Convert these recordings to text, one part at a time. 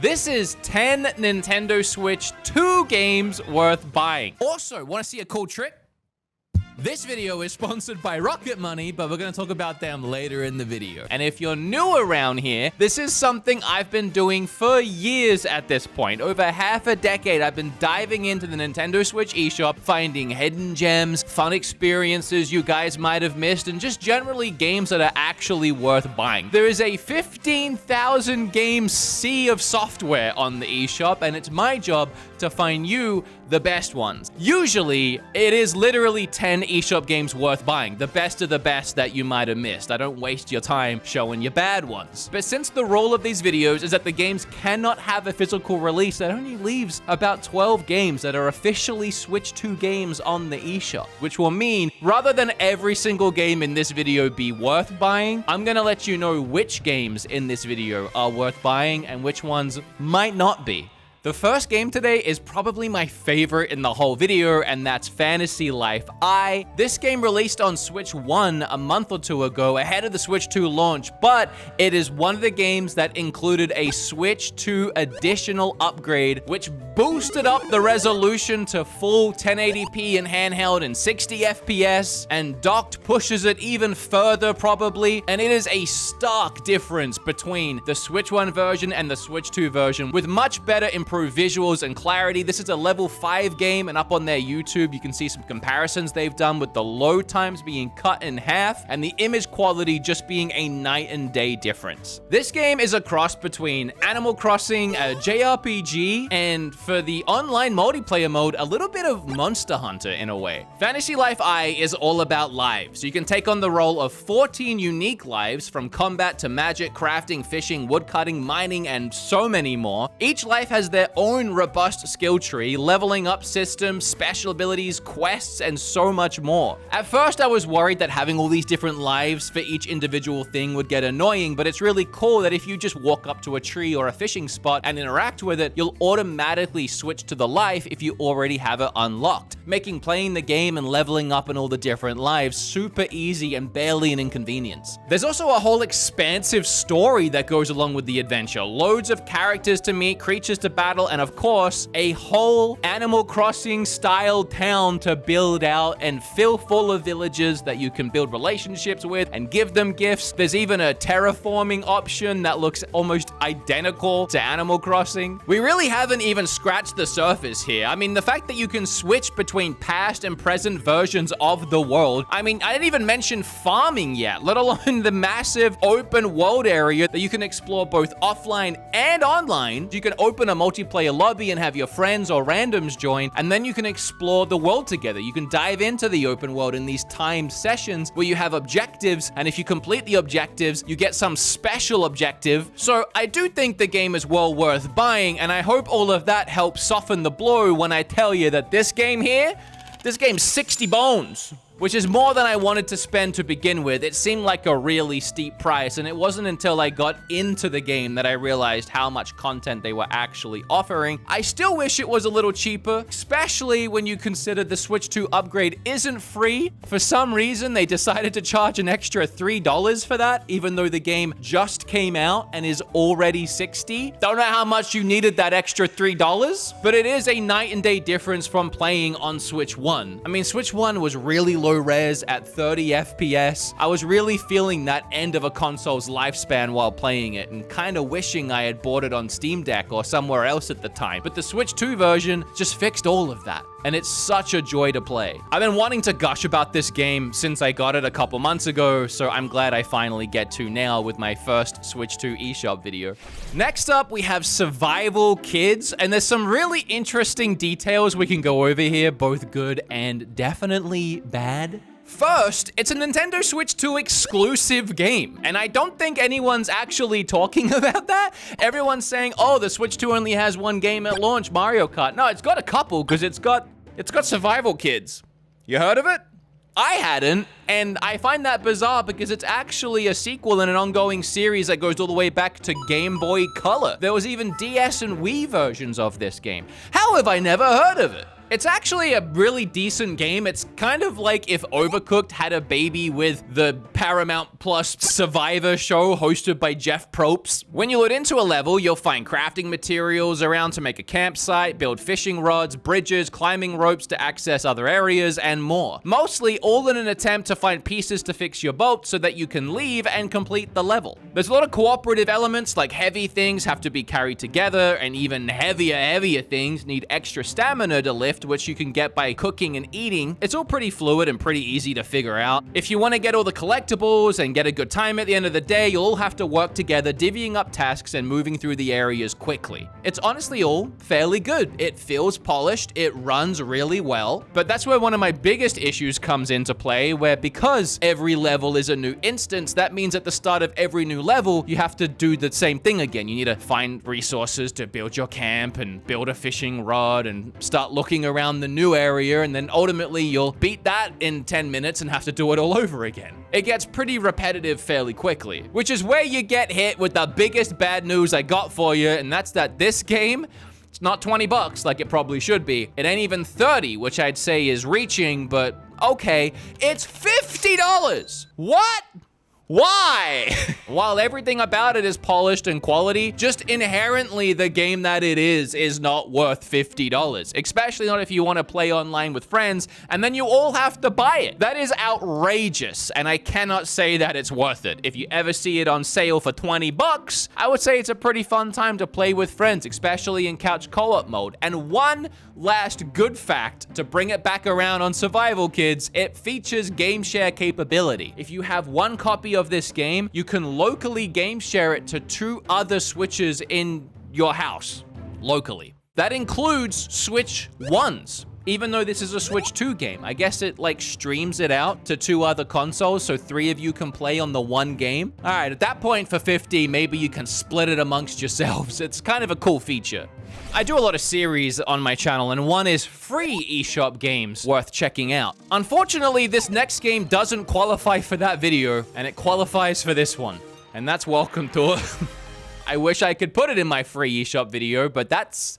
This is 10 Nintendo Switch 2 games worth buying. Also, want to see a cool trick? This video is sponsored by Rocket Money, but we're going to talk about them later in the video. And if you're new around here, this is something I've been doing for years at this point. Over half a decade, I've been diving into the Nintendo Switch eShop, finding hidden gems, fun experiences you guys might have missed, and just generally games that are actually worth buying. There is a 15,000 game sea of software on the eShop, and it's my job to find you the best ones. Usually, it is literally 10 eShop games worth buying, the best of the best that you might have missed. I don't waste your time showing you bad ones. But since the role of these videos is that the games cannot have a physical release, that only leaves about 12 games that are officially Switch 2 games on the eShop, which will mean rather than every single game in this video be worth buying, I'm gonna let you know which games in this video are worth buying and which ones might not be. The first game today is probably my favorite in the whole video, and that's Fantasy Life I. This game released on Switch 1 a month or two ago, ahead of the Switch 2 launch, but it is one of the games that included a Switch 2 additional upgrade, which boosted up the resolution to full 1080p in handheld and 60 FPS, and docked pushes it even further probably, and it is a stark difference between the Switch 1 version and the Switch 2 version, with much better improved visuals and clarity. This is a level 5 game, and up on their YouTube you can see some comparisons they've done with the load times being cut in half and the image quality just being a night and day difference. This game is a cross between Animal Crossing, a JRPG, and for the online multiplayer mode, a little bit of Monster Hunter in a way. Fantasy Life I is all about lives. You can take on the role of 14 unique lives, from combat to magic, crafting, fishing, woodcutting, mining, and so many more. Each life has their own robust skill tree, leveling up systems, special abilities, quests, and so much more. At first, I was worried that having all these different lives for each individual thing would get annoying, but it's really cool that if you just walk up to a tree or a fishing spot and interact with it, you'll automatically switch to the life if you already have it unlocked, making playing the game and leveling up in all the different lives super easy and barely an inconvenience. There's also a whole expansive story that goes along with the adventure, loads of characters to meet, creatures to battle, and of course, a whole Animal Crossing style town to build out and fill full of villagers that you can build relationships with and give them gifts. There's even a terraforming option that looks almost identical to Animal Crossing. We really haven't even scratched the surface here. I mean, the fact that you can switch between past and present versions of the world. I mean, I didn't even mention farming yet, let alone the massive open world area that you can explore both offline and online. You can open a multiplayer lobby and have your friends or randoms join, and then you can explore the world together. You can dive into the open world in these timed sessions where you have objectives, and if you complete the objectives, you get some special objective. So I do think the game is well worth buying, and I hope all of that helps soften the blow when I tell you that this game here, this game's 60 bones. Which is more than I wanted to spend to begin with. It seemed like a really steep price, and it wasn't until I got into the game that I realized how much content they were actually offering. I still wish it was a little cheaper, especially when you consider the Switch 2 upgrade isn't free. For some reason, they decided to charge an extra $3 for that, even though the game just came out and is already $60. Don't know how much you needed that extra $3, but it is a night and day difference from playing on Switch 1. I mean, Switch 1 was really low res at 30 FPS. I was really feeling that end of a console's lifespan while playing it, and kind of wishing I had bought it on Steam Deck or somewhere else at the time. But the Switch 2 version just fixed all of that, and it's such a joy to play. I've been wanting to gush about this game since I got it a couple months ago, so I'm glad I finally get to now with my first Switch 2 eShop video. Next up, we have Survival Kids, and there's some really interesting details we can go over here, both good and definitely bad. First, it's a Nintendo Switch 2 exclusive game, and I don't think anyone's actually talking about that. Everyone's saying, oh, the Switch 2 only has one game at launch, Mario Kart. No, it's got a couple, because it's got Survival Kids. You heard of it? I hadn't, and I find that bizarre because it's actually a sequel in an ongoing series that goes all the way back to Game Boy Color. There was even DS and Wii versions of this game. How have I never heard of it? It's actually a really decent game. It's kind of like if Overcooked had a baby with the Paramount Plus Survivor show hosted by Jeff Probst. When you load into a level, you'll find crafting materials around to make a campsite, build fishing rods, bridges, climbing ropes to access other areas, and more. Mostly all in an attempt to find pieces to fix your boat so that you can leave and complete the level. There's a lot of cooperative elements, like heavy things have to be carried together, and even heavier things need extra stamina to lift, which you can get by cooking and eating. It's all pretty fluid and pretty easy to figure out. If you want to get all the collectibles and get a good time at the end of the day, you'll all have to work together, divvying up tasks and moving through the areas quickly. It's honestly all fairly good. It feels polished, it runs really well, but that's where one of my biggest issues comes into play, where because every level is a new instance, that means at the start of every new level, you have to do the same thing again. You need to find resources to build your camp and build a fishing rod and start looking around the new area, and then ultimately you'll beat that in 10 minutes and have to do it all over again. It gets pretty repetitive fairly quickly, which is where you get hit with the biggest bad news I got for you, and that's that this game, it's not 20 bucks like it probably should be. It ain't even 30, which I'd say is reaching, but okay, it's $50. What? Why? While everything about it is polished and quality, just inherently the game that it is not worth $50, especially not if you want to play online with friends and then you all have to buy it. That is outrageous, and I cannot say that it's worth it. If you ever see it on sale for 20 bucks, I would say it's a pretty fun time to play with friends, especially in couch co-op mode. And one last good fact to bring it back around on survival, kids, it features game share capability. If you have one copy of this game, you can locally game share it to 2 other Switches in your house, locally. That includes Switch 1s. Even though this is a Switch 2 game, I guess it like streams it out to 2 other consoles so 3 of you can play on the one game. All right, at that point for 50, maybe you can split it amongst yourselves. It's kind of a cool feature. I do a lot of series on my channel, and one is free eShop games worth checking out. Unfortunately, this next game doesn't qualify for that video, and it qualifies for this one, and that's Welcome to. I wish I could put it in my free eShop video, but that's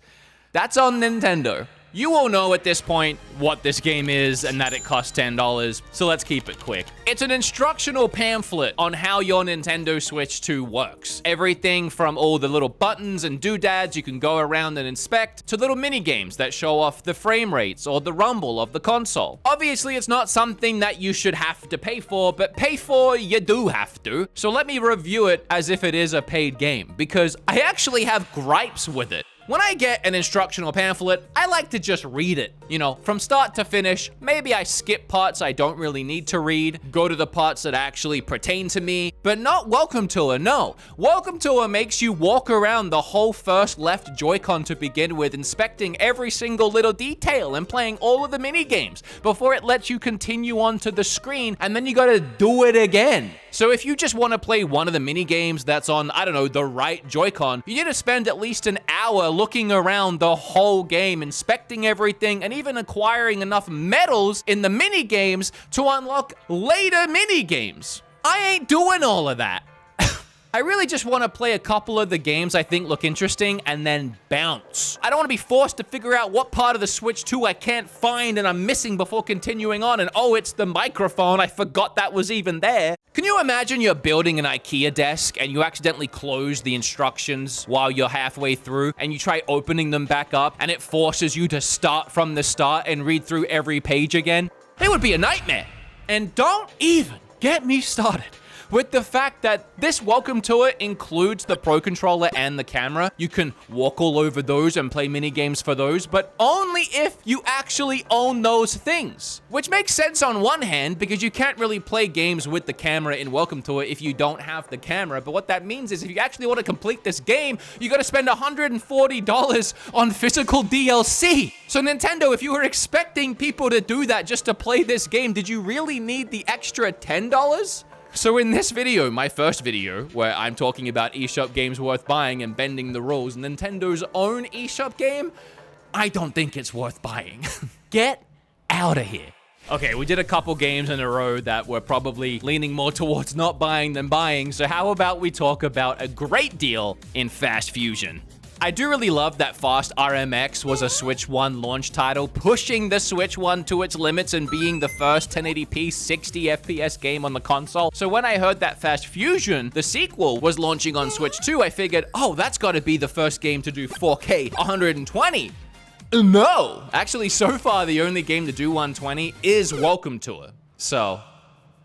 on Nintendo. You all know at this point what this game is and that it costs $10, so let's keep it quick. It's an instructional pamphlet on how your Nintendo Switch 2 works. Everything from all the little buttons and doodads you can go around and inspect, to little mini games that show off the frame rates or the rumble of the console. Obviously, it's not something that you should have to pay for, but pay for you do have to. So let me review it as if it is a paid game, because I actually have gripes with it. When I get an instructional pamphlet, I like to just read it, you know, from start to finish. Maybe I skip parts I don't really need to read, go to the parts that actually pertain to me, but not Welcome to. No. Welcome to makes you walk around the whole first left Joy-Con to begin with, inspecting every single little detail and playing all of the mini games before it lets you continue onto the screen, and then you gotta do it again. So if you just want to play one of the mini games that's on, I don't know, the right Joy-Con, you need to spend at least an hour looking around the whole game, inspecting everything, and even acquiring enough medals in the mini games to unlock later mini games. I ain't doing all of that. I really just want to play a couple of the games I think look interesting and then bounce. I don't want to be forced to figure out what part of the Switch 2 I can't find and I'm missing before continuing on, and oh, it's the microphone, I forgot that was even there. Can you imagine you're building an IKEA desk and you accidentally close the instructions while you're halfway through and you try opening them back up and it forces you to start from the start and read through every page again? It would be a nightmare. And don't even get me started with the fact that this Welcome to It includes the Pro Controller and the camera. You can walk all over those and play mini games for those, but only if you actually own those things. Which makes sense on one hand, because you can't really play games with the camera in Welcome to It if you don't have the camera. But what that means is if you actually want to complete this game, you gotta spend $140 on physical DLC. So Nintendo, if you were expecting people to do that just to play this game, did you really need the extra $10? So in this video, my first video, where I'm talking about eShop games worth buying and bending the rules, Nintendo's own eShop game, I don't think it's worth buying. Get out of here. Okay, we did a couple games in a row that were probably leaning more towards not buying than buying, so how about we talk about a great deal in Fast Fusion? I do really love that Fast RMX was a Switch 1 launch title, pushing the Switch 1 to its limits and being the first 1080p 60 FPS game on the console. So when I heard that Fast Fusion, the sequel, was launching on Switch 2, I figured, oh, that's got to be the first game to do 4K 120. No! Actually, so far, the only game to do 120 is Welcome to It. So,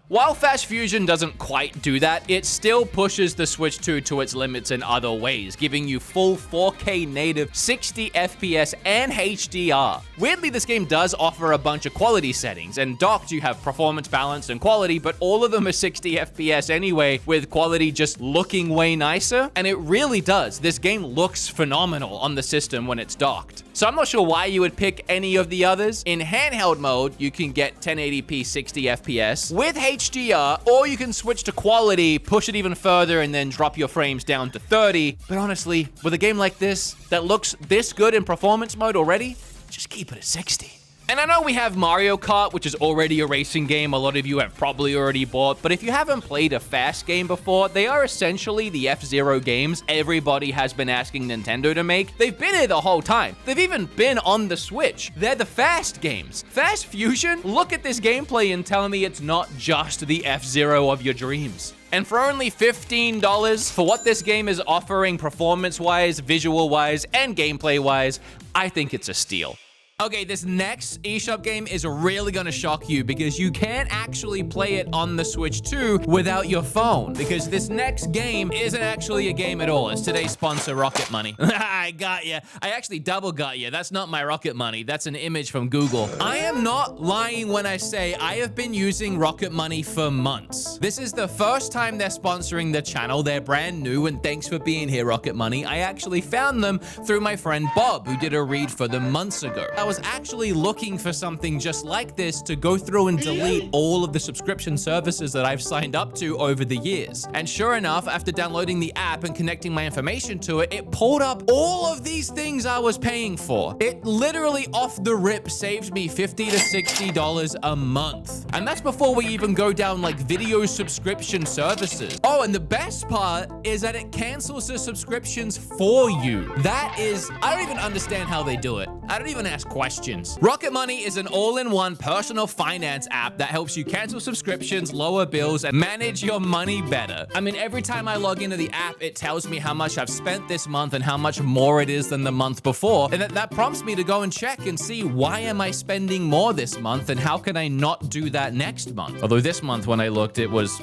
while Fast Fusion doesn't quite do that, it still pushes the Switch 2 to its limits in other ways, giving you full 4K native 60 FPS and HDR. Weirdly, this game does offer a bunch of quality settings, and docked you have performance, balance, and quality, but all of them are 60 FPS anyway, with quality just looking way nicer, and it really does. This game looks phenomenal on the system when it's docked. So I'm not sure why you would pick any of the others. In handheld mode, you can get 1080p 60 FPS with HDR, or you can switch to quality, push it even further, and then drop your frames down to 30. But honestly, with a game like this that looks this good in performance mode already, just keep it at 60. And I know we have Mario Kart, which is already a racing game a lot of you have probably already bought, but if you haven't played a fast game before, they are essentially the F-Zero games everybody has been asking Nintendo to make. They've been here the whole time. They've even been on the Switch. They're the fast games. Fast Fusion? Look at this gameplay and tell me it's not just the F-Zero of your dreams. And for only $15 for what this game is offering performance-wise, visual-wise, and gameplay-wise, I think it's a steal. Okay, this next eShop game is really gonna shock you because you can't actually play it on the Switch 2 without your phone, because this next game isn't actually a game at all. It's today's sponsor, Rocket Money. I got you. I actually double got you. That's not my Rocket Money. That's an image from Google. I am not lying when I say I have been using Rocket Money for months. This is the first time they're sponsoring the channel. They're brand new, and thanks for being here, Rocket Money. I actually found them through my friend Bob, who did a read for them months ago. I was actually looking for something just like this to go through and delete all of the subscription services that I've signed up to over the years. And sure enough, after downloading the app and connecting my information to it, it pulled up all of these things I was paying for. It literally off the rip saved me $50 to $60 a month. And that's before we even go down like video subscription services. Oh, and the best part is that it cancels the subscriptions for you. That is, I don't even understand how they do it. I don't even ask questions. Rocket Money is an all-in-one personal finance app that helps you cancel subscriptions, lower bills, and manage your money better. I mean, every time I log into the app, it tells me how much I've spent this month and how much more it is than the month before. And that prompts me to go and check and see, why am I spending more this month and how can I not do that next month? Although this month when I looked, it was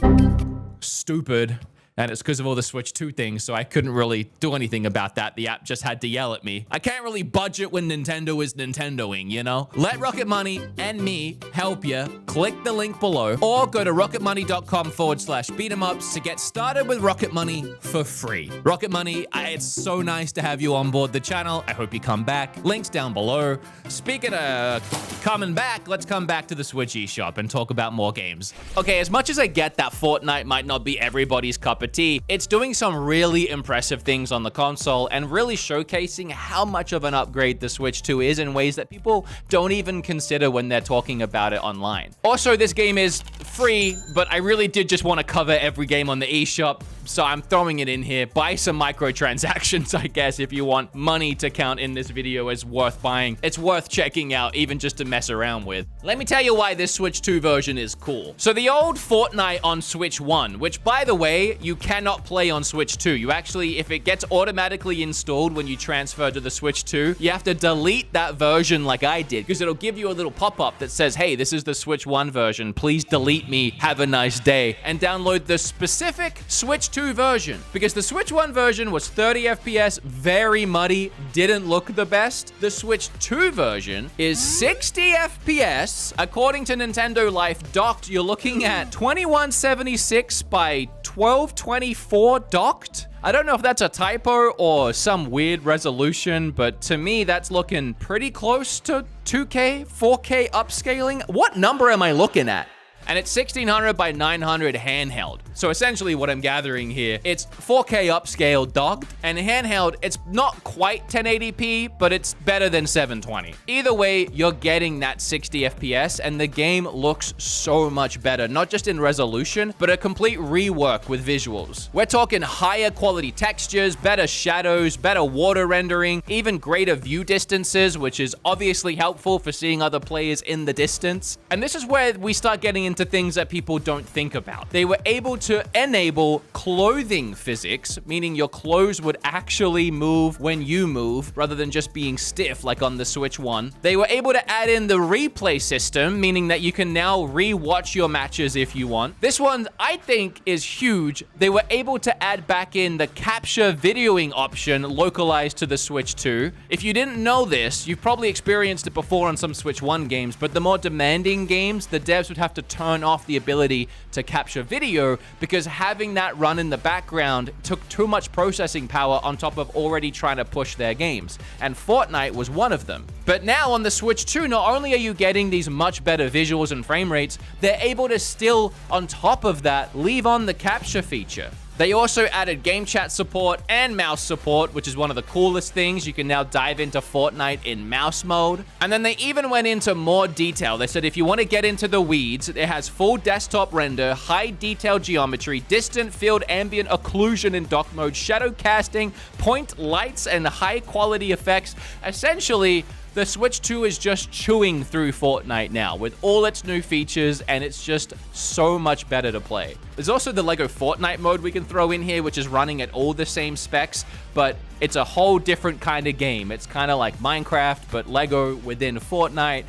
stupid. And it's because of all the Switch 2 things, so I couldn't really do anything about that. The app just had to yell at me. I can't really budget when Nintendo is Nintendoing, you know? Let Rocket Money and me help you. Click the link below, or go to rocketmoney.com/BeatEmUps to get started with Rocket Money for free. Rocket Money, it's so nice to have you on board the channel. I hope you come back. Links down below. Speaking of coming back, let's come back to the Switch eShop and talk about more games. Okay, as much as I get that Fortnite might not be everybody's cup of tea, it's doing some really impressive things on the console and really showcasing how much of an upgrade the Switch 2 is in ways that people don't even consider when they're talking about it online. Also, this game is free, but I really did just want to cover every game on the eShop, so I'm throwing it in here. Buy some microtransactions, I guess, if you want money to count in this video as worth buying. It's worth checking out, even just to mess around with. Let me tell you why this Switch 2 version is cool. So the old Fortnite on Switch 1, which by the way, you cannot play on Switch 2. You actually, if it gets automatically installed when you transfer to the Switch 2, you have to delete that version like I did, because it'll give you a little pop-up that says, hey, this is the Switch 1 version. Please delete me. Have a nice day. And download the specific Switch 2 version, because the Switch 1 version was 30 FPS, very muddy, didn't look the best. The Switch 2 version is 60 FPS. According to Nintendo Life docked, you're looking at 2176 by 1224 docked. I don't know if that's a typo or some weird resolution, but to me, that's looking pretty close to 2K, 4K upscaling. What number am I looking at? And it's 1600 by 900 handheld. So essentially what I'm gathering here, it's 4K upscale docked, and handheld, it's not quite 1080p, but it's better than 720. Either way, you're getting that 60 FPS, and the game looks so much better, not just in resolution, but a complete rework with visuals. We're talking higher quality textures, better shadows, better water rendering, even greater view distances, which is obviously helpful for seeing other players in the distance. And this is where we start getting into things that people don't think about. They were able to enable clothing physics, meaning your clothes would actually move when you move, rather than just being stiff like on the Switch 1. They were able to add in the replay system, meaning that you can now re-watch your matches if you want. This one, I think, is huge. They were able to add back in the capture videoing option localized to the Switch 2. If you didn't know this, you've probably experienced it before on some Switch 1 games, but the more demanding games, the devs would have to turn off the ability to capture video because having that run in the background took too much processing power on top of already trying to push their games. And Fortnite was one of them. But now on the Switch 2, not only are you getting these much better visuals and frame rates, they're able to still, on top of that, leave on the capture feature. They also added game chat support and mouse support, which is one of the coolest things. You can now dive into Fortnite in mouse mode. And then they even went into more detail. They said if you want to get into the weeds, it has full desktop render, high detail geometry, distant field ambient occlusion in dock mode, shadow casting, point lights, and high quality effects. Essentially, the Switch 2 is just chewing through Fortnite now with all its new features, and it's just so much better to play. There's also the Lego Fortnite mode we can throw in here, which is running at all the same specs, but it's a whole different kind of game. It's kind of like Minecraft, but Lego within Fortnite.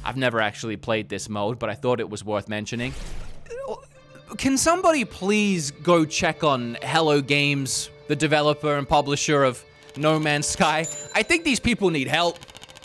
I've never actually played this mode, but I thought it was worth mentioning. Can somebody please go check on Hello Games, the developer and publisher of No Man's Sky? I think these people need help.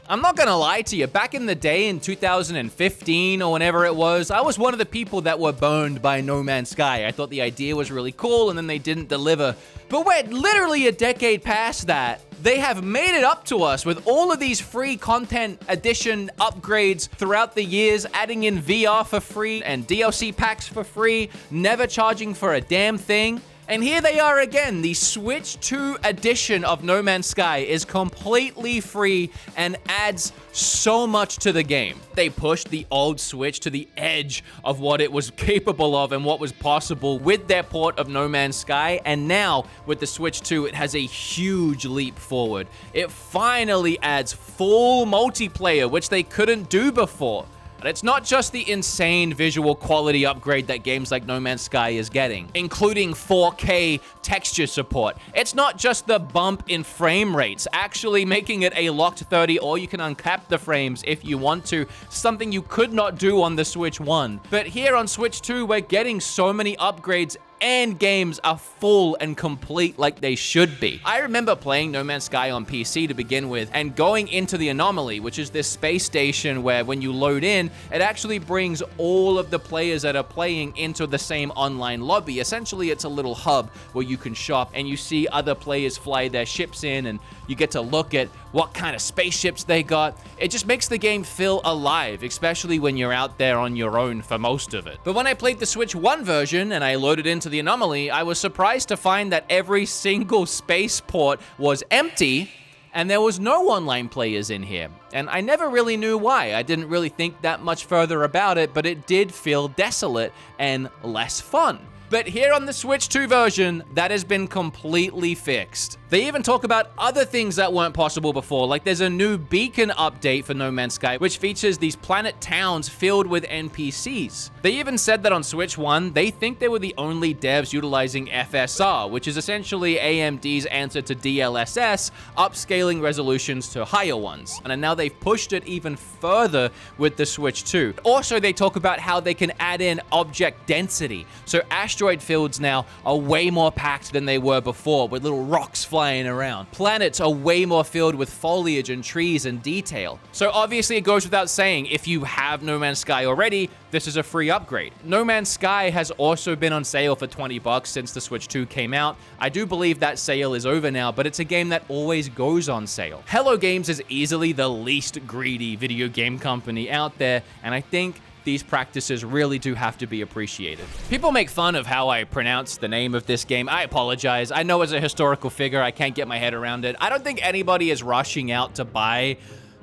I'm not gonna lie to you, back in the day in 2015 or whenever it was, I was one of the people that were burned by No Man's Sky. I thought the idea was really cool and then they didn't deliver. But we're literally a decade past that. They have made it up to us with all of these free content addition upgrades throughout the years, adding in VR for free and DLC packs for free, never charging for a damn thing. And here they are again. The Switch 2 edition of No Man's Sky is completely free and adds so much to the game. They pushed the old Switch to the edge of what it was capable of and what was possible with their port of No Man's Sky. And now with the Switch 2, it has a huge leap forward. It finally adds full multiplayer, which they couldn't do before. And it's not just the insane visual quality upgrade that games like No Man's Sky is getting, including 4K texture support. It's not just the bump in frame rates, actually making it a locked 30, or you can uncap the frames if you want to, something you could not do on the Switch 1. But here on Switch 2, we're getting so many upgrades and games are full and complete like they should be. I remember playing No Man's Sky on PC to begin with and going into the Anomaly, which is this space station where when you load in, it actually brings all of the players that are playing into the same online lobby. Essentially, it's a little hub where you can shop and you see other players fly their ships in and you get to look at what kind of spaceships they got. It just makes the game feel alive, especially when you're out there on your own for most of it. But when I played the Switch 1 version and I loaded into the Anomaly, I was surprised to find that every single spaceport was empty and there was no online players in here. And I never really knew why. I didn't really think that much further about it, but it did feel desolate and less fun. But here on the Switch 2 version, that has been completely fixed. They even talk about other things that weren't possible before, like there's a new beacon update for No Man's Sky, which features these planet towns filled with NPCs. They even said that on Switch 1, they think they were the only devs utilizing FSR, which is essentially AMD's answer to DLSS, upscaling resolutions to higher ones. And now they've pushed it even further with the Switch 2. Also, they talk about how they can add in object density. So asteroid fields now are way more packed than they were before, with little rocks flying around. Planets are way more filled with foliage and trees and detail. So obviously it goes without saying, if you have No Man's Sky already, this is a free upgrade. No Man's Sky has also been on sale for $20 since the Switch 2 came out. I do believe that sale is over now, but it's a game that always goes on sale. Hello Games is easily the least greedy video game company out there, and I think these practices really do have to be appreciated. People make fun of how I pronounce the name of this game. I apologize. I know as a historical figure, I can't get my head around it. I don't think anybody is rushing out to buy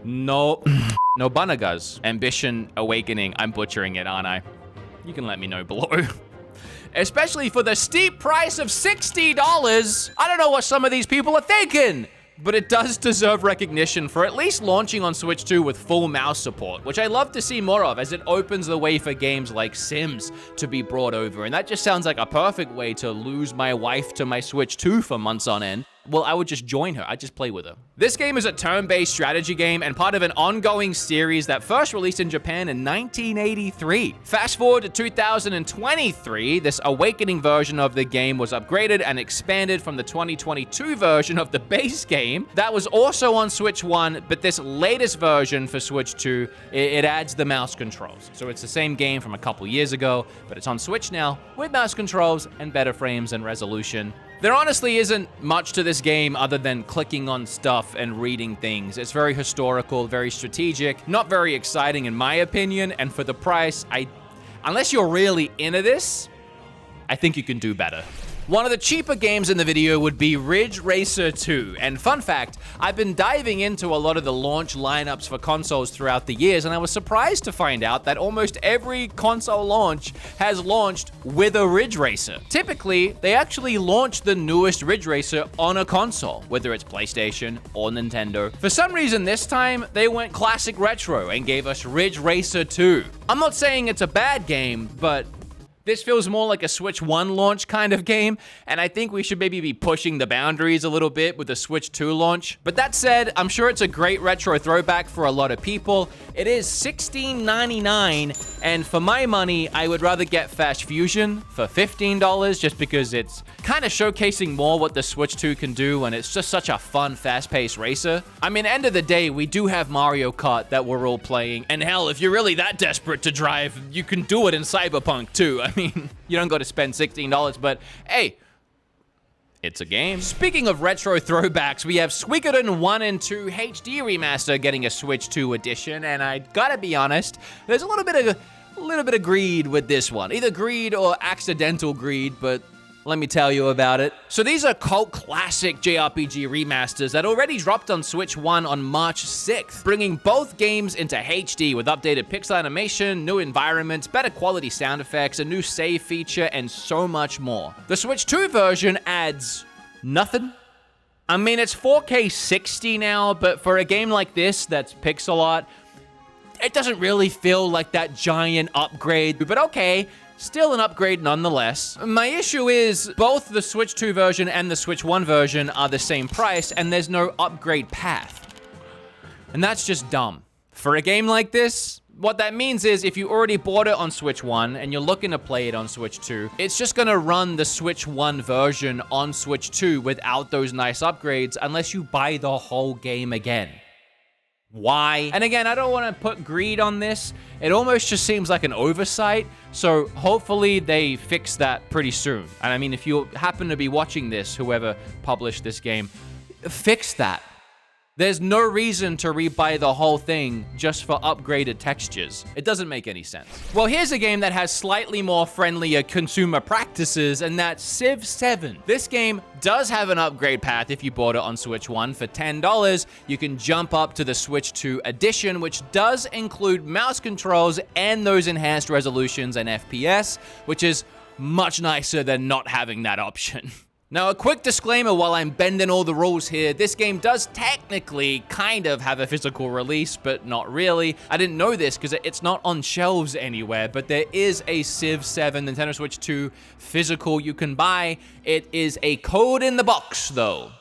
Nobunaga's Ambition Awakening. I'm butchering it, aren't I? You can let me know below. Especially for the steep price of $60. I don't know what some of these people are thinking, but it does deserve recognition for at least launching on Switch 2 with full mouse support, which I love to see more of, as it opens the way for games like Sims to be brought over. And that just sounds like a perfect way to lose my wife to my Switch 2 for months on end. Well, I would just join her. I'd just play with her. This game is a turn-based strategy game and part of an ongoing series that first released in Japan in 1983. Fast forward to 2023, this Awakening version of the game was upgraded and expanded from the 2022 version of the base game that was also on Switch 1, but this latest version for Switch 2, it adds the mouse controls. So it's the same game from a couple years ago, but it's on Switch now with mouse controls and better frames and resolution. There honestly isn't much to this game other than clicking on stuff and reading things. It's very historical, very strategic, not very exciting in my opinion, and for the price, unless you're really into this, I think you can do better. One of the cheaper games in the video would be Ridge Racer 2. And fun fact, I've been diving into a lot of the launch lineups for consoles throughout the years, and I was surprised to find out that almost every console launch has launched with a Ridge Racer. Typically, they actually launch the newest Ridge Racer on a console, whether it's PlayStation or Nintendo. For some reason this time, they went classic retro and gave us Ridge Racer 2. I'm not saying it's a bad game, but this feels more like a Switch 1 launch kind of game, and I think we should maybe be pushing the boundaries a little bit with the Switch 2 launch. But that said, I'm sure it's a great retro throwback for a lot of people. It is $16.99, and for my money, I would rather get Fast Fusion for $15 just because it's kind of showcasing more what the Switch 2 can do, and it's just such a fun, fast-paced racer. I mean, end of the day, we do have Mario Kart that we're all playing, and hell, if you're really that desperate to drive, you can do it in Cyberpunk too. I mean, you don't got to spend $16, but hey, it's a game. Speaking of retro throwbacks, we have Suikoden 1 and 2 HD Remaster getting a Switch 2 edition, and I gotta be honest, there's a little bit of greed with this one. Either greed or accidental greed, but let me tell you about it. So these are cult classic JRPG remasters that already dropped on Switch 1 on March 6th, bringing both games into HD with updated pixel animation, new environments, better quality sound effects, a new save feature, and so much more. The Switch 2 version adds nothing. I mean, it's 4K 60 now, but for a game like this that's pixel art, it doesn't really feel like that giant upgrade, but okay. Still an upgrade nonetheless. My issue is both the Switch 2 version and the Switch 1 version are the same price, and there's no upgrade path. And that's just dumb. For a game like this, what that means is if you already bought it on Switch 1 and you're looking to play it on Switch 2, it's just gonna run the Switch 1 version on Switch 2 without those nice upgrades unless you buy the whole game again. Why? And again, I don't want to put greed on this. It almost just seems like an oversight. So hopefully they fix that pretty soon. And I mean, if you happen to be watching this, whoever published this game, fix that. There's no reason to rebuy the whole thing just for upgraded textures. It doesn't make any sense. Well, here's a game that has slightly more friendlier consumer practices, and that's Civ 7. This game does have an upgrade path if you bought it on Switch 1 for $10. You can jump up to the Switch 2 edition, which does include mouse controls and those enhanced resolutions and FPS, which is much nicer than not having that option. Now, a quick disclaimer while I'm bending all the rules here, this game does technically kind of have a physical release, but not really. I didn't know this because it's not on shelves anywhere, but there is a Civ 7 Nintendo Switch 2 physical you can buy. It is a code in the box, though.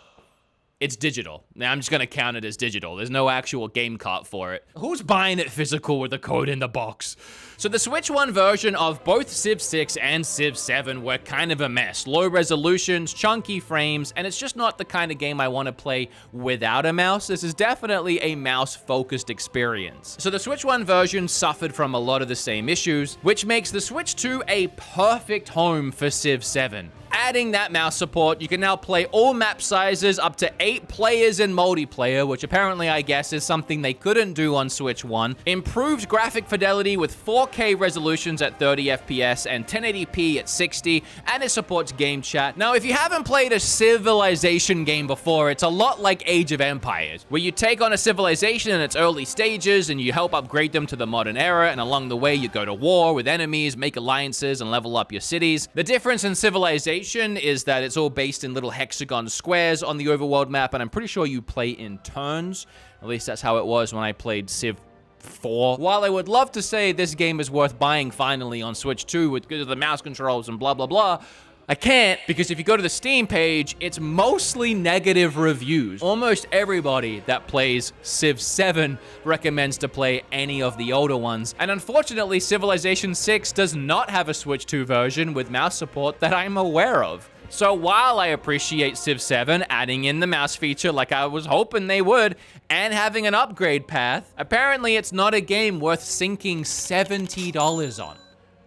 It's digital. Now, I'm just going to count it as digital. There's no actual game cart for it. Who's buying it physical with a code in the box? So the Switch 1 version of both Civ 6 and Civ 7 were kind of a mess. Low resolutions, chunky frames, and it's just not the kind of game I want to play without a mouse. This is definitely a mouse-focused experience. So the Switch 1 version suffered from a lot of the same issues, which makes the Switch 2 a perfect home for Civ 7. adding that mouse support, you can now play all map sizes up to 8 players in multiplayer, which apparently I guess is something they couldn't do on Switch 1. Improved graphic fidelity with 4K resolutions at 30 FPS and 1080p at 60, and it supports game chat. Now, if you haven't played a Civilization game before, it's a lot like Age of Empires, where you take on a civilization in its early stages and you help upgrade them to the modern era, and along the way you go to war with enemies, make alliances, and level up your cities. The difference in Civilization is that it's all based in little hexagon squares on the overworld map, and I'm pretty sure you play in turns. At least that's how it was when I played Civ 4. While I would love to say this game is worth buying finally on Switch 2 with good of the mouse controls and blah blah blah, I can't, because if you go to the Steam page, it's mostly negative reviews. Almost everybody that plays Civ 7 recommends to play any of the older ones. And unfortunately, Civilization 6 does not have a Switch 2 version with mouse support that I'm aware of. So while I appreciate Civ 7 adding in the mouse feature like I was hoping they would, and having an upgrade path, apparently it's not a game worth sinking $70 on.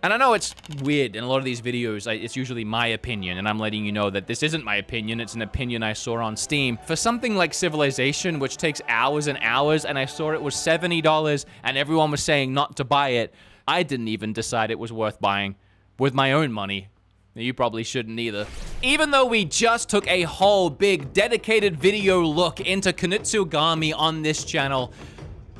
And I know it's weird in a lot of these videos, it's usually my opinion, and I'm letting you know that this isn't my opinion, it's an opinion I saw on Steam. For something like Civilization, which takes hours and hours, and I saw it was $70, and everyone was saying not to buy it, I didn't even decide it was worth buying with my own money. You probably shouldn't either. Even though we just took a whole big dedicated video look into Kunitsu-Gami on this channel,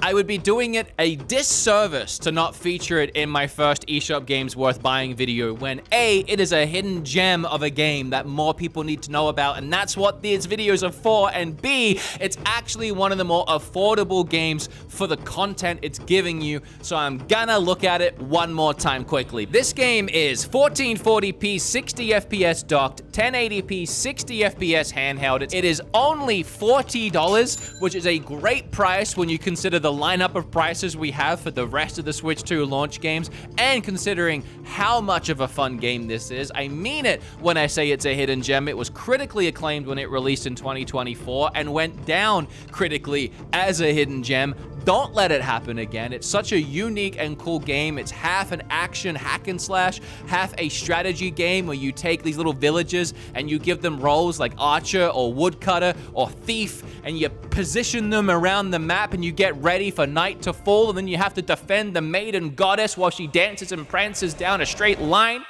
I would be doing it a disservice to not feature it in my first eShop games worth buying video when A, it is a hidden gem of a game that more people need to know about, and that's what these videos are for, and B, it's actually one of the more affordable games for the content it's giving you, so I'm gonna look at it one more time quickly. This game is 1440p 60 FPS docked, 1080p 60 FPS handheld. It is only $40, which is a great price when you consider the lineup of prices we have for the rest of the Switch 2 launch games, and considering how much of a fun game this is. I mean it when I say it's a hidden gem. It was critically acclaimed when it released in 2024 and went down critically as a hidden gem. Don't let it happen again. It's such a unique and cool game. It's half an action hack and slash, half a strategy game where you take these little villages and you give them roles like archer or woodcutter or thief, and you position them around the map and you get ready for night to fall, and then you have to defend the maiden goddess while she dances and prances down a straight line.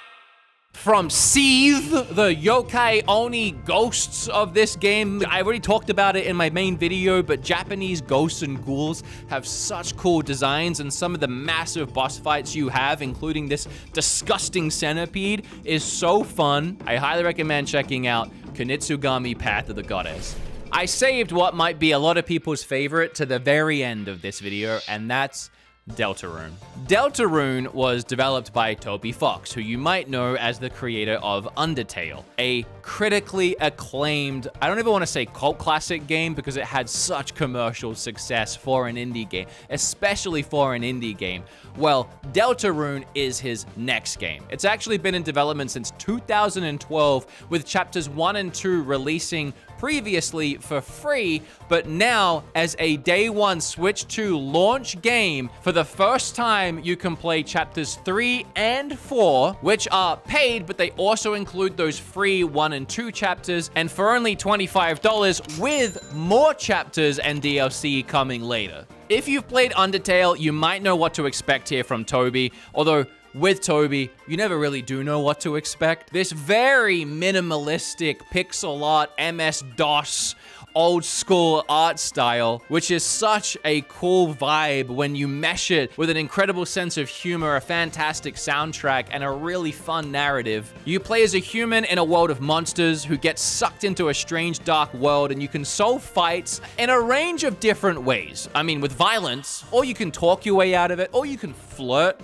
From Seethe, the yokai oni ghosts of this game. I already talked about it in my main video, but Japanese ghosts and ghouls have such cool designs, and some of the massive boss fights you have, including this disgusting centipede, is so fun. I highly recommend checking out Kunitsu-Gami Path of the Goddess. I saved what might be a lot of people's favorite to the very end of this video, and that's Deltarune. Deltarune was developed by Toby Fox, who you might know as the creator of Undertale, a critically acclaimed, I don't even want to say cult classic game because it had such commercial success for an indie game, especially for an indie game. Well, Deltarune is his next game. It's actually been in development since 2012, with chapters 1 and 2 releasing previously for free, but now as a day one Switch 2 launch game, for the first time you can play chapters 3 and 4, which are paid, but they also include those free 1 and 2 chapters, and for only $25 with more chapters and DLC coming later. If you've played Undertale, you might know what to expect here from Toby, although with Toby, you never really do know what to expect. This very minimalistic pixel art, MS-DOS, old school art style, which is such a cool vibe when you mesh it with an incredible sense of humor, a fantastic soundtrack, and a really fun narrative. You play as a human in a world of monsters who get sucked into a strange dark world, and you can solve fights in a range of different ways. I mean, with violence, or you can talk your way out of it, or you can flirt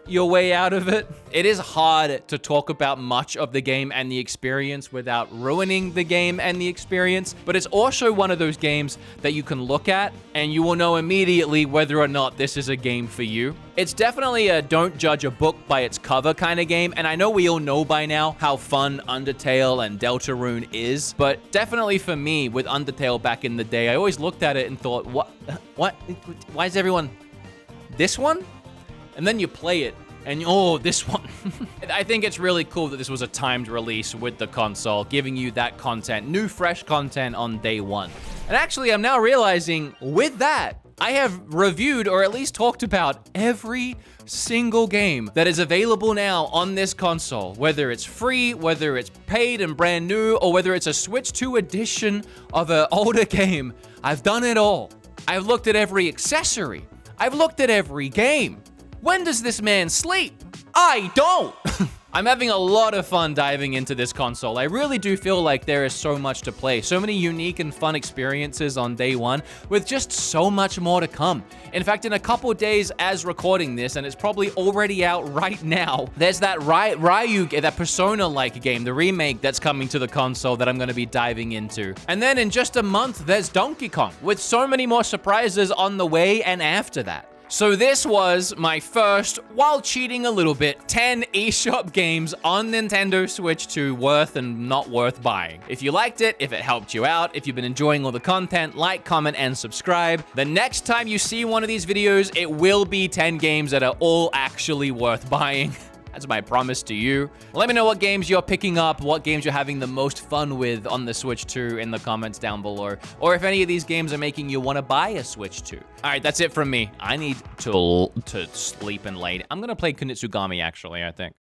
your way out of it. It is hard to talk about much of the game and the experience without ruining the game and the experience, but it's also one of those games that you can look at and you will know immediately whether or not this is a game for you. It's definitely a don't judge a book by its cover kind of game, and I know we all know by now how fun Undertale and Deltarune is, but definitely for me, with Undertale back in the day, I always looked at it and thought, what, why is everyone this one? And then you play it, And oh, this one. I think it's really cool that this was a timed release with the console, giving you that content, new fresh content on day one. And actually, I'm now realizing with that, I have reviewed or at least talked about every single game that is available now on this console, whether it's free, whether it's paid and brand new, or whether it's a Switch 2 edition of an older game. I've done it all. I've looked at every accessory. I've looked at every game. When does this man sleep? I don't. I'm having a lot of fun diving into this console. I really do feel like there is so much to play, so many unique and fun experiences on day one, with just so much more to come. In fact, in a couple days as recording this, and it's probably already out right now, there's that Ryu, that Persona-like game, the remake that's coming to the console that I'm going to be diving into. And then in just a month, there's Donkey Kong, with so many more surprises on the way and after that. So this was my first, while cheating a little bit, 10 eShop games on Nintendo Switch 2 worth and not worth buying. If you liked it, if it helped you out, if you've been enjoying all the content, like, comment, and subscribe. The next time you see one of these videos, it will be 10 games that are all actually worth buying. That's my promise to you. Let me know what games you're picking up, what games you're having the most fun with on the Switch 2 in the comments down below, or if any of these games are making you want to buy a Switch 2. All right, that's it from me. I need to sleep and late. I'm going to play Kunitsu-Gami, actually, I think.